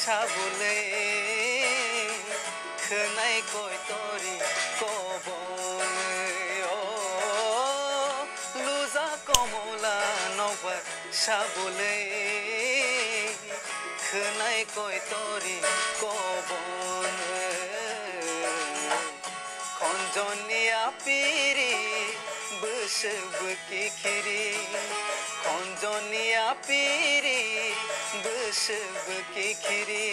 সাবলে খনাই কই তরি কবনে ও লুজা কমলা নবার সাবলে খনাই কই তরি কবনে খঞ্জনিয়া পিরি বসবকি খিরি খঞ্জনিয়া পিরি বসবকি খিরি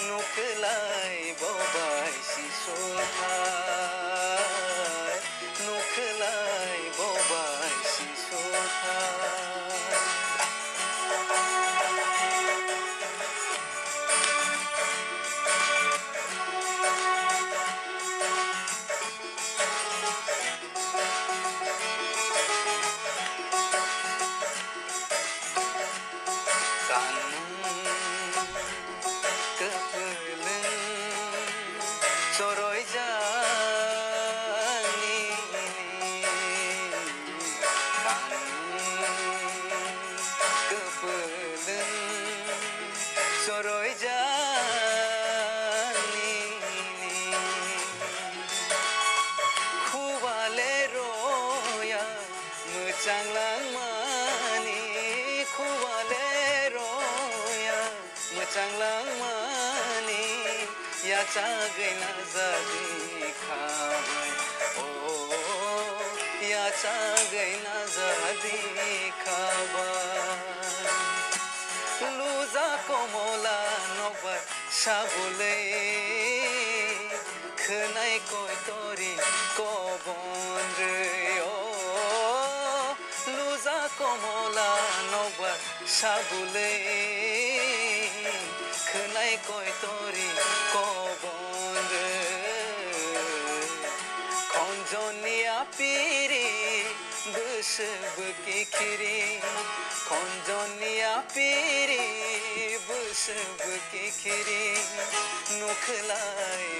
নুখলাই Bobai শিশোথায় নুখলাই Bobai শিশোথায় Soroy jani kan kepelen soroy jani khubale roya muchang lang mani khubale roya muchang lang mani या चागै नजादी खाबै ओ या चागै नजादी खाबै लुजा कमला नबर साबुले खनाय कय तरी कबन रे ओ लुजा कमला नबर साबुले खनाय कय तरी कबन रे खंजनिया पिरी बसबकी खिरी खंजनिया पिरी बसबकी खिरी नुखलाई